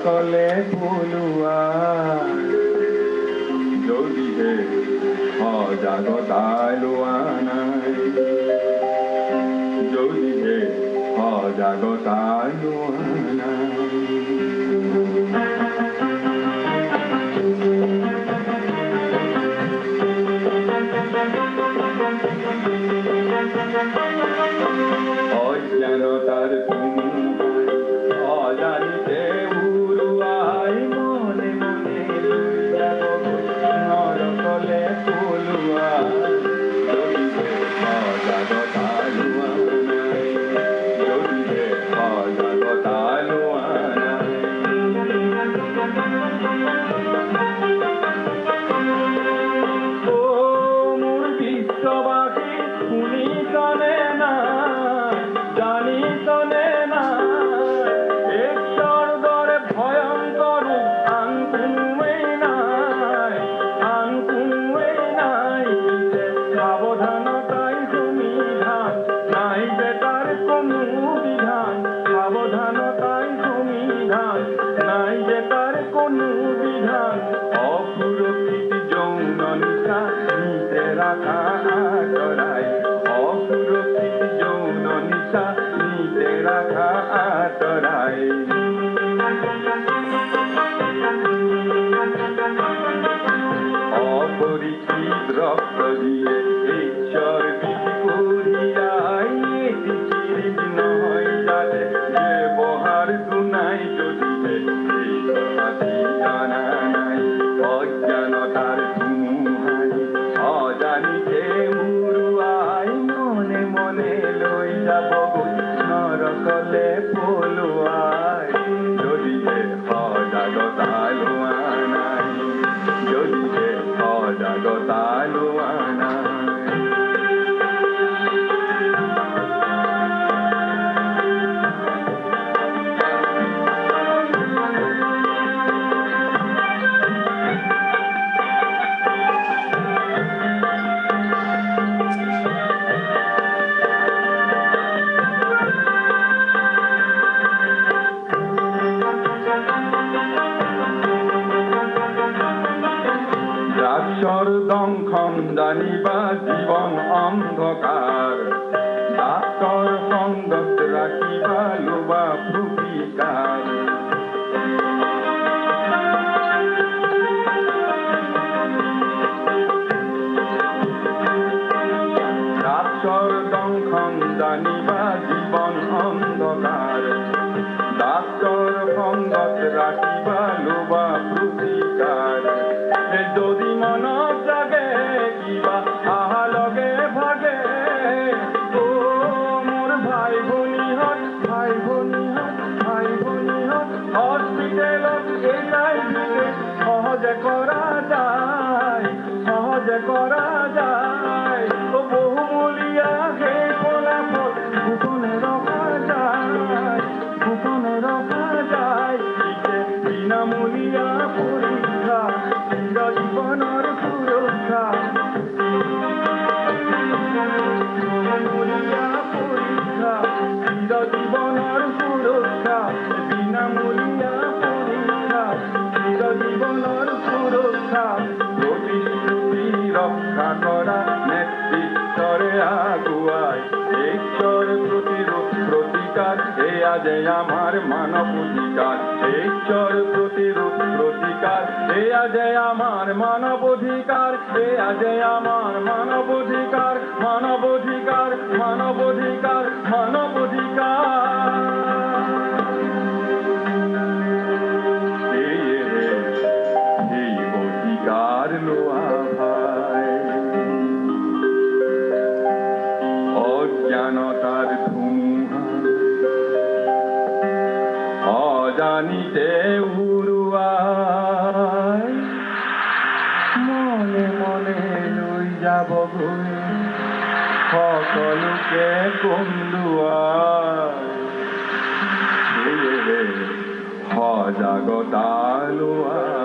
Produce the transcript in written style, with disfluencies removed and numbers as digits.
নৰকলে পলোৱা যদিহে সজাগতাই লোৱা নাই যদিহে সজাগতাই লোৱা নাই অজ্ঞানতাৰ অজানিতে উড়ুয়াই মনে মনে নৰকলে পলোয়া যদিহে সজাগতা লোৱা নাই যদিহে সজাগতা লোৱা নাই ও মোৰ বিশ্ববাসী শুনিছনে না জানিছনে না এক স্বৰ্গৰে ভয়ংকৰ আন কোনোৱেই নাই সাৱধানতাই সুবিধান নাই যে তাৰ কোনো বিধান সাৱধানতাই সুবিধান নাই যে তাৰ কোনো বিধান অসুৰক্ষিত যৌন নিচা নিতে ৰাখা আঁতৰাই অসুৰক্ষিত যৌন নিচা নিতে ৰাখা আঁতৰাই অপরিচিত রক্ত দিয়ে ঈশ্বর বিধি করিয়াই এটি চিরিত নহয় যাতে ব্যবহার গুনাই যদিহে এই কথাটি জানা নাই অজ্ঞানতার ধুমুহাই অজানিতে উড়ুৱাই মনে মনে লৈ যাব নৰকলে পলোৱাই যদিহে সজাগতা লোৱা নাই যদিহে সজাগতা লোৱা নাই দ্ৰাক্ষৰ দংখন জানিবা জীৱন অন্ধকাৰ ডাক্তৰ সংগত ৰাখিবা লোবা প্ৰতিকাৰ দ্ৰাক্ষৰ দংখন জানিবা জীৱন অন্ধকাৰ ডাক্তৰ সংগত ৰাখিবা লোবা প্ৰতিকাৰ যদি মনত জাগে কিবা আহা লগে ভাগে ও মোৰ ভাই ভনীহঁত হস্পিটেলত এটাই সহজে কৰা যায় ও বহুমূলীয়া সেই ফলাফল গোপনে ৰখা যায় বিনামূলীয়া পৰীক্ষা জীবনৰ সুৰক্ষা বিনামূলীয়া পৰীক্ষা জীৱনৰ সুৰক্ষা বিনামূলীয়া পৰীক্ষা জীৱনৰ সুৰক্ষা প্ৰতিশ্ৰুতি ৰক্ষা কৰা নেতৃত্বৰে আগুৱাই ঈশ্বৰ প্ৰতিৰোধ প্ৰতিকাৰ এয়া যে আমাৰ মানৱ অধিকাৰ ঈশ্বৰ প্ৰতিৰোধ প্ৰতিকাৰ এয়া যে আমাৰ মানৱ অধিকাৰ এয়া যে আমাৰ মানৱ অধিকাৰ মানৱ অধিকাৰ মানৱ অধিকাৰ মানৱ অধিকাৰ এই অধিকাৰ লোৱা ভাই অজ্ঞানতাৰ ধুমুহা অজানিতে উড়ুৱাই মনে মনে লৈ যাবগৈ সকলোকে কন্দুৱাই সজাগতা লোৱা